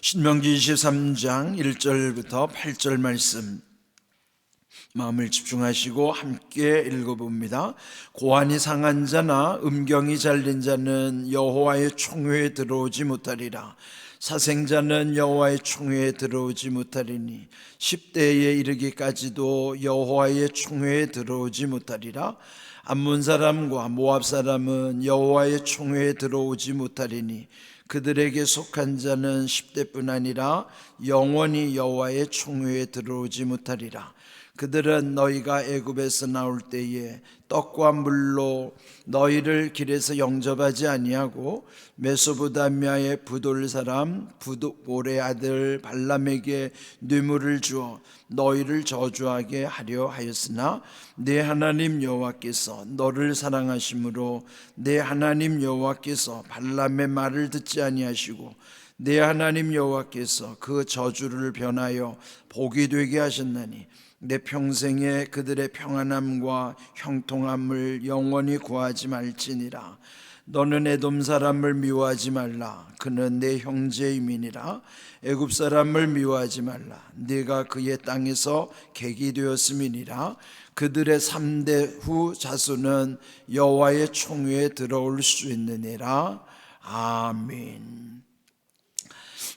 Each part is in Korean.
신명기 23장 1절부터 8절 말씀 마음을 집중하시고 함께 읽어봅니다. 고환이 상한 자나 음경이 잘린 자는 여호와의 총회에 들어오지 못하리라. 사생자는 여호와의 총회에 들어오지 못하리니 10대에 이르기까지도 여호와의 총회에 들어오지 못하리라. 암몬 사람과 모압 사람은 여호와의 총회에 들어오지 못하리니 그들에게 속한 자는 10대뿐 아니라 영원히 여호와의 총회에 들어오지 못하리라. 그들은 너희가 애굽에서 나올 때에 떡과 물로 너희를 길에서 영접하지 아니하고 메소포타미아의 부돌 사람 부돌의 아들 발람에게 뇌물을 주어 너희를 저주하게 하려 하였으나 내 하나님 여호와께서 너를 사랑하심으로 내 하나님 여호와께서 발람의 말을 듣지 아니하시고 내 하나님 여호와께서 그 저주를 변하여 복이 되게 하셨나니 내 평생에 그들의 평안함과 형통함을 영원히 구하지 말지니라. 너는 에돔 사람을 미워하지 말라. 그는 내 형제임이니라. 애굽 사람을 미워하지 말라. 네가 그의 땅에서 객이 되었음이니라. 그들의 3대 후 자손은 여호와의 총회에 들어올 수 있느니라. 아멘.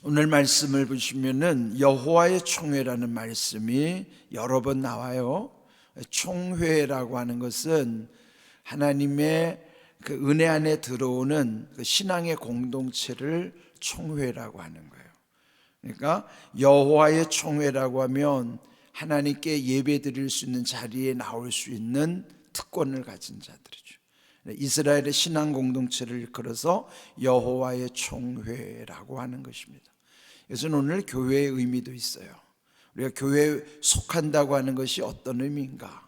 오늘 말씀을 보시면은 여호와의 총회라는 말씀이 여러 번 나와요. 총회라고 하는 것은 하나님의 그 은혜 안에 들어오는 그 신앙의 공동체를 총회라고 하는 거예요. 그러니까 여호와의 총회라고 하면 하나님께 예배드릴 수 있는 자리에 나올 수 있는 특권을 가진 자들이죠. 이스라엘의 신앙 공동체를 일컬어서 여호와의 총회라고 하는 것입니다. 이것은 오늘 교회의 의미도 있어요. 우리가 교회에 속한다고 하는 것이 어떤 의미인가?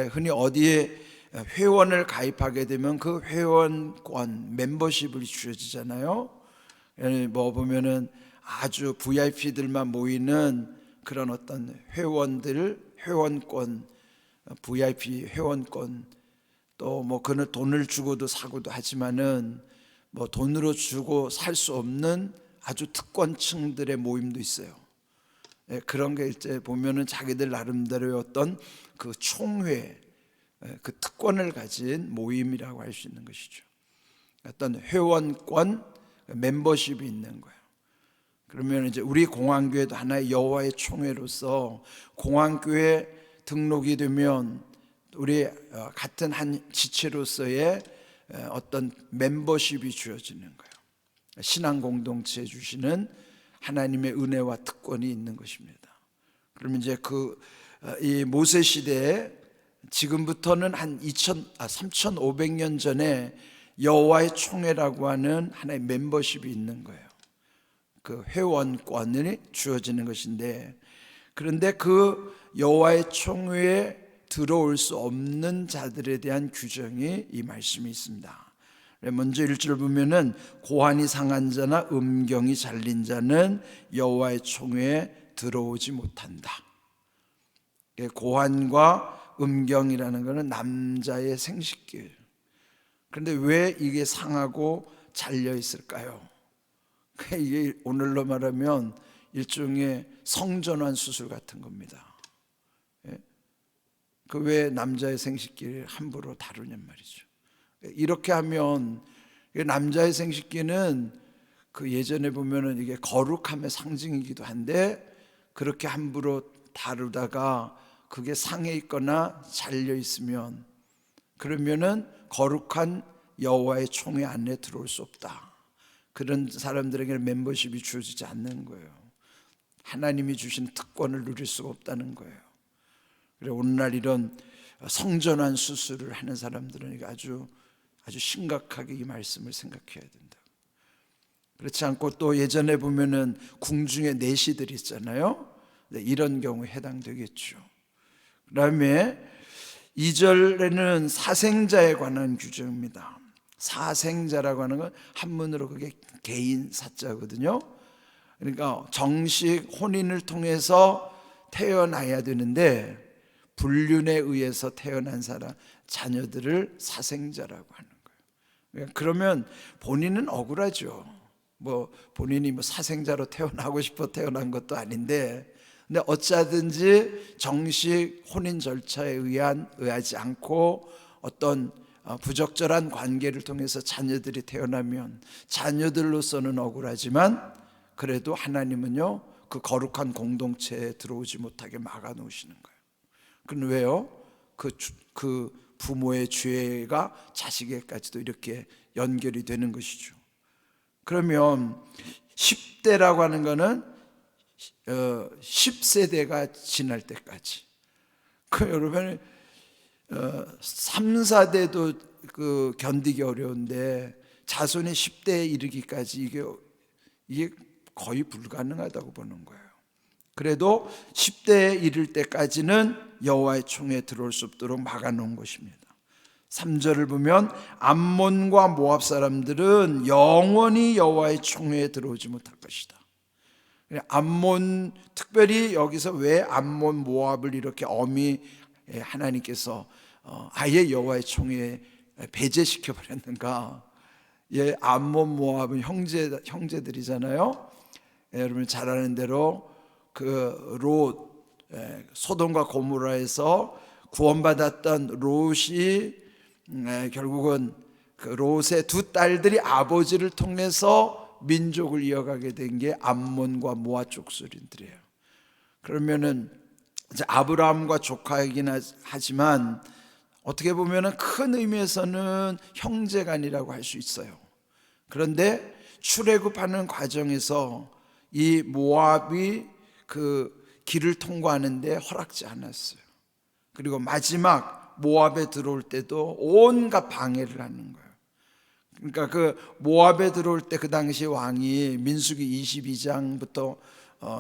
흔히 어디에 회원을 가입하게 되면 그 회원권, 멤버십을 주어지잖아요. 뭐 보면은 아주 VIP들만 모이는 그런 어떤 회원권, VIP 회원권, 또 뭐 그는 돈을 주고도 사고도 하지만은 뭐 돈으로 주고 살 수 없는 아주 특권층들의 모임도 있어요. 그런 게 이제 보면은 자기들 나름대로의 어떤 그 총회, 그 특권을 가진 모임이라고 할 수 있는 것이죠. 어떤 회원권, 멤버십이 있는 거예요. 그러면 이제 우리 공항교회도 하나의 여호와의 총회로서 공항교회 등록이 되면 우리 같은 한 지체로서의 어떤 멤버십이 주어지는 거예요. 신앙 공동체에 주시는 하나님의 은혜와 특권이 있는 것입니다. 그러면 이제 이 모세 시대에 지금부터는 한 3,500년 전에 여호와의 총회라고 하는 하나의 멤버십이 있는 거예요. 그 회원권이 주어지는 것인데, 그런데 그 여호와의 총회에 들어올 수 없는 자들에 대한 규정이 이 말씀에 있습니다. 먼저 1절 보면은 고환이 상한 자나 음경이 잘린 자는 여호와의 총회에 들어오지 못한다. 고환과 음경이라는 것은 남자의 생식기예요. 그런데 왜 이게 상하고 잘려 있을까요? 이게 오늘로 말하면 일종의 성전환 수술 같은 겁니다. 그 왜 남자의 생식기를 함부로 다루냔 말이죠. 이렇게 하면 남자의 생식기는 그 예전에 보면은 이게 거룩함의 상징이기도 한데 그렇게 함부로 다루다가 그게 상해 있거나 잘려 있으면 그러면은 거룩한 여호와의 총회 안에 들어올 수 없다. 그런 사람들에게는 멤버십이 주어지지 않는 거예요. 하나님이 주신 특권을 누릴 수가 없다는 거예요. 그래 오늘날 이런 성전환 수술을 하는 사람들은 아주 심각하게 이 말씀을 생각해야 된다. 그렇지 않고 또 예전에 보면은 궁중에 내시들이 있잖아요. 이런 경우에 해당되겠죠. 그다음에 2절에는 사생자에 관한 규정입니다. 사생자라고 하는 건 한문으로 그게 개인 사자거든요. 그러니까 정식 혼인을 통해서 태어나야 되는데 불륜에 의해서 태어난 사람 자녀들을 사생자라고 하는 거예요. 그러면 본인은 억울하죠. 뭐 본인이 뭐 사생자로 태어나고 싶어 태어난 것도 아닌데, 근데 어찌하든지 정식 혼인 절차에 의하지 않고 어떤 부적절한 관계를 통해서 자녀들이 태어나면 자녀들로서는 억울하지만 그래도 하나님은요 그 거룩한 공동체에 들어오지 못하게 막아 놓으시는 거예요. 그건 왜요? 그 부모의 죄가 자식에까지도 이렇게 연결이 되는 것이죠. 그러면 10대라고 하는 거는 10세대가 지날 때까지. 그 여러분 3, 4대도 그 견디기 어려운데 자손이 10대에 이르기까지 이게 거의 불가능하다고 보는 거예요. 그래도 10대에 이를 때까지는 여호와의 총에 들어올 수 없도록 막아놓은 것입니다. 3절을 보면 암몬과 모압 사람들은 영원히 여호와의 총회에 들어오지 못할 것이다. 암몬, 특별히 여기서 왜 암몬, 모압을 이렇게 엄히 하나님께서 아예 여호와의 총회에 배제시켜 버렸는가? 암몬, 모압은 형제들이잖아요. 여러분 잘 아는 대로 그 롯, 소돔과 고모라에서 구원받았던 롯이 결국은 그 롯의 두 딸들이 아버지를 통해서 민족을 이어가게 된 게 암몬과 모압 족속들이에요. 그러면은 이제 아브라함과 조카이긴 하지만 어떻게 보면은 큰 의미에서는 형제간이라고 할 수 있어요. 그런데 출애굽하는 과정에서 이 모압이 그 길을 통과하는데 허락지 않았어요. 그리고 마지막 모압에 들어올 때도 온갖 방해를 하는 거예요. 그러니까 그 모압에 들어올 때 그 당시 왕이 민수기 22장부터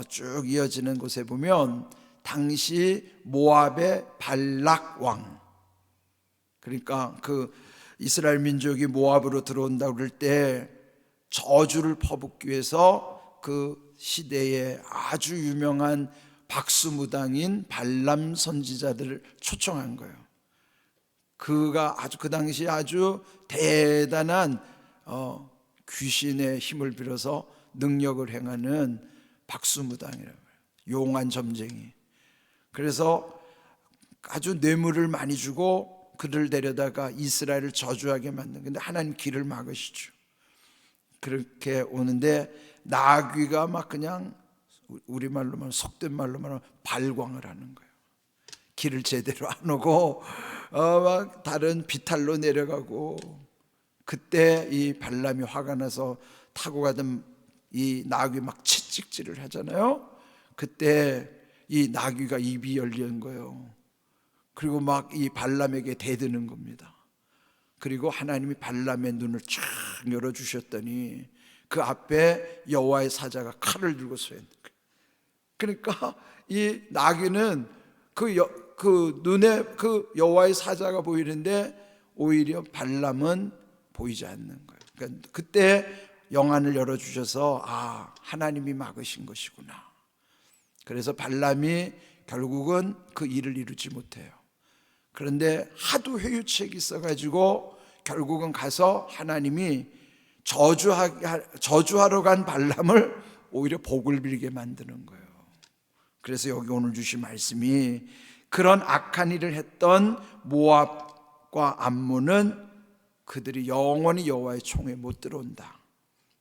쭉 이어지는 곳에 보면 당시 모압의 발락 왕, 그러니까 그 이스라엘 민족이 모압으로 들어온다고 그럴 때 저주를 퍼붓기 위해서 그 시대에 아주 유명한 박수무당인 발람 선지자들을 초청한 거예요. 그가 아주 그 당시 아주 대단한 귀신의 힘을 빌어서 능력을 행하는 박수무당이라고 해요. 용한 점쟁이. 그래서 아주 뇌물을 많이 주고 그를 데려다가 이스라엘을 저주하게 만든. 근데 하나님 길을 막으시죠. 그렇게 오는데 나귀가 막 그냥 우리말로 말하면 속된 말로 말하면 발광을 하는 거예요. 길을 제대로 안 오고 막 다른 비탈로 내려가고. 그때 이 발람이 화가 나서 타고 가던 이 나귀 막 채찍질을 하잖아요. 그때 이 나귀가 입이 열린 거예요. 그리고 막 이 발람에게 대드는 겁니다. 그리고 하나님이 발람의 눈을 쫙 열어주셨더니 그 앞에 여호와의 사자가 칼을 들고 서 있는 거예요. 그러니까 이 나귀는 그 눈에 그 여호와의 사자가 보이는데 오히려 발람은 보이지 않는 거예요. 그러니까 그때 영안을 열어주셔서 하나님이 막으신 것이구나. 그래서 발람이 결국은 그 일을 이루지 못해요. 그런데 하도 회유책이 있어가지고 결국은 가서 하나님이 저주하러 간 발람을 오히려 복을 빌게 만드는 거예요. 그래서 여기 오늘 주신 말씀이 그런 악한 일을 했던 모압과 암몬은 그들이 영원히 여호와의 총에 못 들어온다.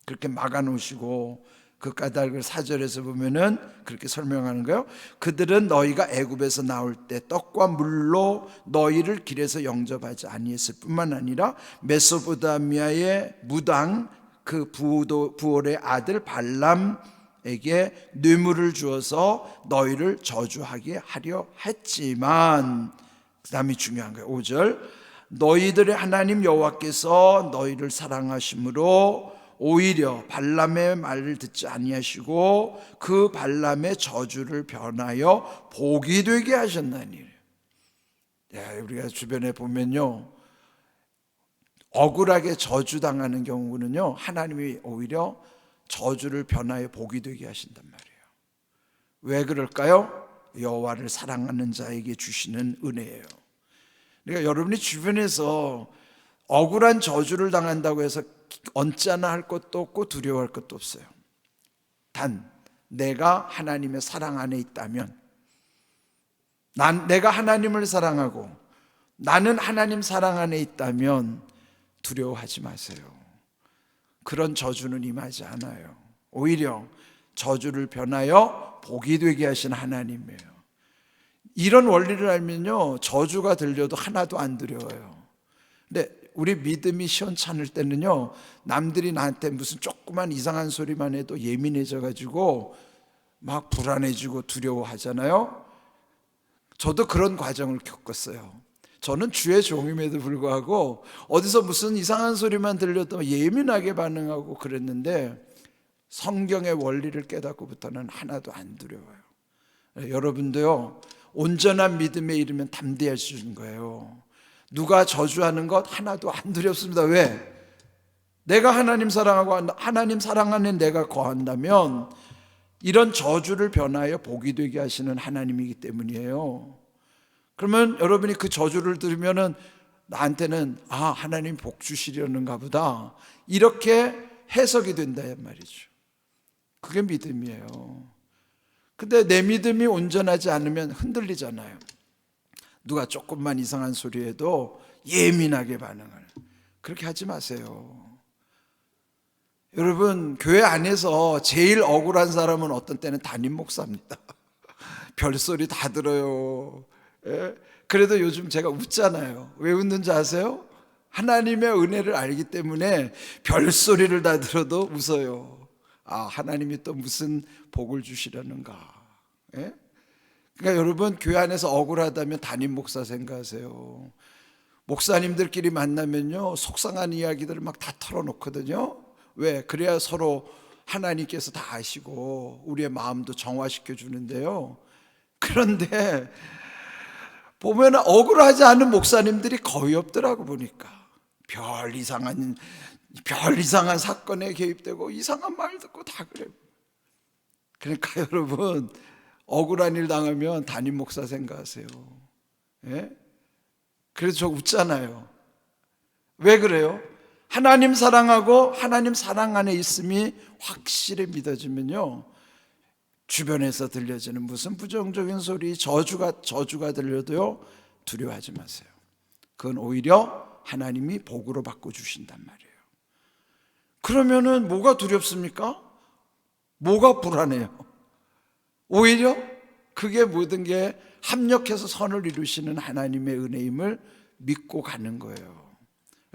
그렇게 막아놓으시고 그 까닭을 4절에서 보면은 그렇게 설명하는 거예요. 그들은 너희가 애굽에서 나올 때 떡과 물로 너희를 길에서 영접하지 아니했을 뿐만 아니라 메소포타미아의 무당 그 부올의 아들 발람에게 뇌물을 주어서 너희를 저주하게 하려 했지만, 그 다음이 중요한 거예요. 5절 너희들의 하나님 여호와께서 너희를 사랑하심으로 오히려 발람의 말을 듣지 아니하시고 그 발람의 저주를 변하여 복이 되게 하셨나니. 우리가 주변에 보면요, 억울하게 저주당하는 경우는요 하나님이 오히려 저주를 변하여 복이 되게 하신단 말이에요. 왜 그럴까요? 여호와를 사랑하는 자에게 주시는 은혜예요. 그러니까 여러분이 주변에서 억울한 저주를 당한다고 해서 언짢아 할 것도 없고 두려워할 것도 없어요. 단 내가 하나님의 사랑 안에 있다면, 내가 하나님을 사랑하고 나는 하나님 사랑 안에 있다면 두려워하지 마세요. 그런 저주는 임하지 않아요. 오히려 저주를 변하여 복이 되게 하신 하나님이에요. 이런 원리를 알면요, 저주가 들려도 하나도 안 두려워요. 근데 우리 믿음이 시원찮을 때는요, 남들이 나한테 무슨 조그만 이상한 소리만 해도 예민해져 가지고 막 불안해지고 두려워하잖아요. 저도 그런 과정을 겪었어요. 저는 주의 종임에도 불구하고 어디서 무슨 이상한 소리만 들려도 예민하게 반응하고 그랬는데, 성경의 원리를 깨닫고부터는 하나도 안 두려워요. 여러분도요, 온전한 믿음에 이르면 담대해지는 거예요. 누가 저주하는 것 하나도 안 두렵습니다. 왜? 내가 하나님 사랑하고 하나님 사랑 안에 내가 거한다면 이런 저주를 변하여 복이 되게 하시는 하나님이기 때문이에요. 그러면 여러분이 그 저주를 들으면은 나한테는 하나님 복 주시려는가 보다, 이렇게 해석이 된다 말이죠. 그게 믿음이에요. 근데 내 믿음이 온전하지 않으면 흔들리잖아요. 누가 조금만 이상한 소리 해도 예민하게 반응을. 그렇게 하지 마세요. 여러분, 교회 안에서 제일 억울한 사람은 어떤 때는 담임 목사입니다. 별소리 다 들어요. 예? 그래도 요즘 제가 웃잖아요. 왜 웃는지 아세요? 하나님의 은혜를 알기 때문에 별소리를 다 들어도 웃어요. 하나님이 또 무슨 복을 주시려는가. 예? 그러니까 여러분, 교회 안에서 억울하다면 담임 목사 생각하세요. 목사님들끼리 만나면요, 속상한 이야기들을 막 다 털어놓거든요. 왜? 그래야 서로 하나님께서 다 아시고 우리의 마음도 정화시켜 주는데요. 그런데 보면 억울하지 않은 목사님들이 거의 없더라고 보니까. 별 이상한 사건에 개입되고 이상한 말 듣고 다 그래요. 그러니까 여러분, 억울한 일 당하면 담임 목사 생각하세요. 예? 그래서 저 웃잖아요. 왜 그래요? 하나님 사랑하고 하나님 사랑 안에 있음이 확실히 믿어지면요, 주변에서 들려지는 무슨 부정적인 소리, 저주가 들려도요, 두려워하지 마세요. 그건 오히려 하나님이 복으로 바꿔주신단 말이에요. 그러면은 뭐가 두렵습니까? 뭐가 불안해요? 오히려 그게 모든 게 합력해서 선을 이루시는 하나님의 은혜임을 믿고 가는 거예요.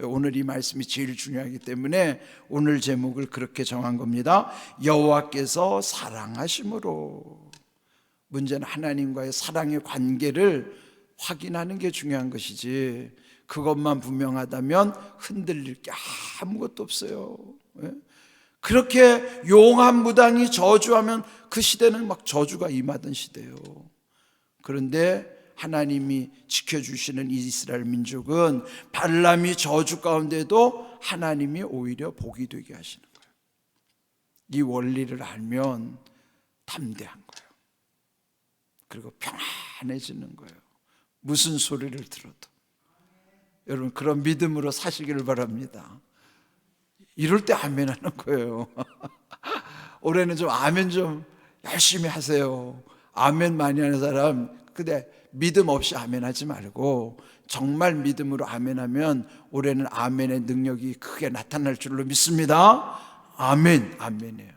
오늘 이 말씀이 제일 중요하기 때문에 오늘 제목을 그렇게 정한 겁니다. 여호와께서 사랑하심으로. 문제는 하나님과의 사랑의 관계를 확인하는 게 중요한 것이지, 그것만 분명하다면 흔들릴 게 아무것도 없어요. 그렇게 용한 무당이 저주하면 그 시대는 막 저주가 임하던 시대예요. 그런데 하나님이 지켜주시는 이스라엘 민족은 발람이 저주 가운데도 하나님이 오히려 복이 되게 하시는 거예요. 이 원리를 알면 담대한 거예요. 그리고 평안해지는 거예요. 무슨 소리를 들어도. 여러분, 그런 믿음으로 사시기를 바랍니다. 이럴 때 아멘 하는 거예요. 올해는 좀 아멘 좀 열심히 하세요. 아멘 많이 하는 사람, 근데 믿음 없이 아멘 하지 말고 정말 믿음으로 아멘 하면 올해는 아멘의 능력이 크게 나타날 줄로 믿습니다. 아멘, 아멘이에요.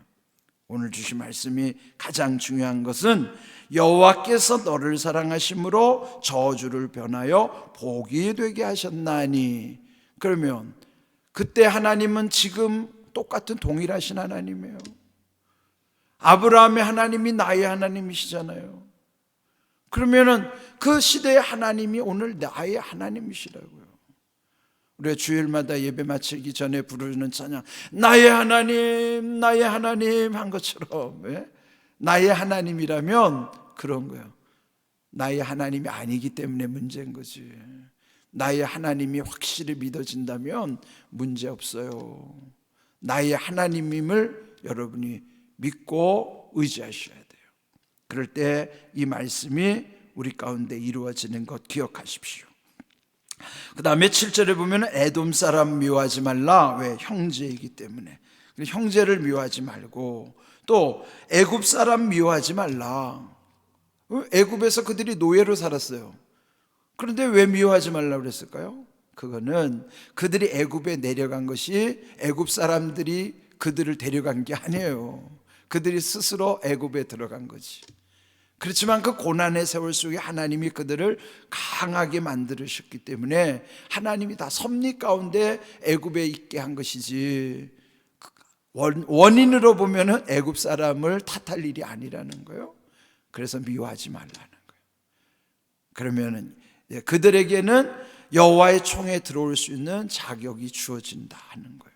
오늘 주신 말씀이 가장 중요한 것은 여호와께서 너를 사랑하심으로 저주를 변하여 복이 되게 하셨나니. 그러면 그때 하나님은 지금 똑같은 동일하신 하나님이에요. 아브라함의 하나님이 나의 하나님이시잖아요. 그러면은 그 시대의 하나님이 오늘 나의 하나님이시라고요. 우리가 주일마다 예배 마치기 전에 부르는 찬양, 나의 하나님, 나의 하나님 한 것처럼, 나의 하나님이라면 그런 거예요. 나의 하나님이 아니기 때문에 문제인 거지. 나의 하나님이 확실히 믿어진다면 문제 없어요. 나의 하나님임을 여러분이 믿고 의지하셔야 돼요. 그럴 때 이 말씀이 우리 가운데 이루어지는 것 기억하십시오. 그 다음에 7절에 보면 에돔 사람 미워하지 말라. 왜? 형제이기 때문에. 형제를 미워하지 말고, 또 애굽 사람 미워하지 말라. 애굽에서 그들이 노예로 살았어요. 그런데 왜 미워하지 말라고 그랬을까요? 그거는 그들이 애굽에 내려간 것이 애굽 사람들이 그들을 데려간 게 아니에요. 그들이 스스로 애굽에 들어간 거지. 그렇지만 그 고난의 세월 속에 하나님이 그들을 강하게 만들으셨기 때문에 하나님이 다 섭리 가운데 애굽에 있게 한 것이지, 원인으로 보면은 애굽 사람을 탓할 일이 아니라는 거예요. 그래서 미워하지 말라는 거예요. 그러면은 그들에게는 여호와의 총에 들어올 수 있는 자격이 주어진다 하는 거예요.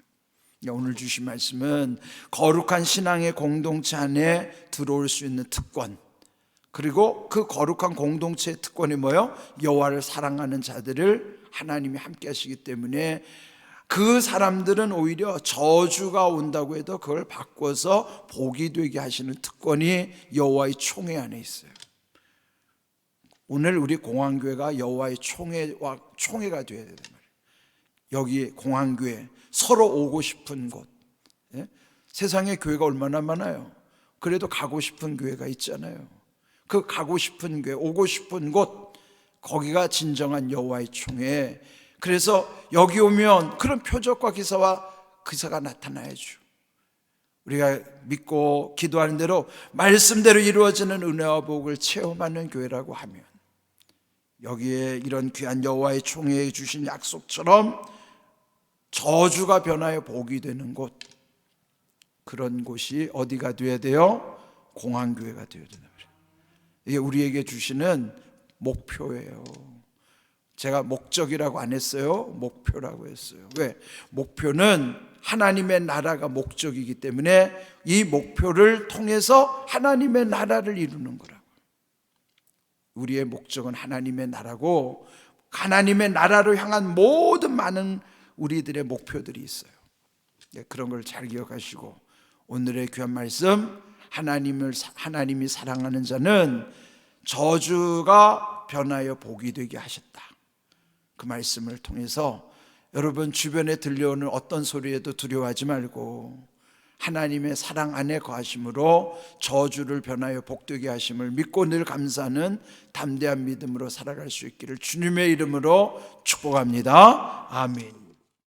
오늘 주신 말씀은 거룩한 신앙의 공동체 안에 들어올 수 있는 특권, 그리고 그 거룩한 공동체의 특권이 뭐예요? 여호와를 사랑하는 자들을 하나님이 함께 하시기 때문에 그 사람들은 오히려 저주가 온다고 해도 그걸 바꿔서 복이 되게 하시는 특권이 여호와의 총회 안에 있어요. 오늘 우리 공항교회가 여호와의 총회가 되어야 되는 말이에요. 여기 공항교회, 서로 오고 싶은 곳. 세상에 교회가 얼마나 많아요. 그래도 가고 싶은 교회가 있잖아요. 그 가고 싶은 교회, 오고 싶은 곳, 거기가 진정한 여호와의 총회. 그래서 여기 오면 그런 표적과 기사가 나타나야죠. 우리가 믿고 기도하는 대로 말씀대로 이루어지는 은혜와 복을 체험하는 교회라고 하면, 여기에 이런 귀한 여호와의 총회에 주신 약속처럼 저주가 변하여 복이 되는 곳, 그런 곳이 어디가 되어야 돼요? 공항교회가 되어야 된다. 이게 우리에게 주시는 목표예요. 제가 목적이라고 안 했어요. 목표라고 했어요. 왜? 목표는 하나님의 나라가 목적이기 때문에 이 목표를 통해서 하나님의 나라를 이루는 거라고. 우리의 목적은 하나님의 나라고, 하나님의 나라로 향한 모든 많은 우리들의 목표들이 있어요. 그런 걸 잘 기억하시고, 오늘의 귀한 말씀, 하나님이 사랑하는 자는 저주가 변하여 복이 되게 하셨다. 그 말씀을 통해서 여러분 주변에 들려오는 어떤 소리에도 두려워하지 말고 하나님의 사랑 안에 거하심으로 저주를 변하여 복되게 하심을 믿고 늘 감사하는 담대한 믿음으로 살아갈 수 있기를 주님의 이름으로 축복합니다. 아멘.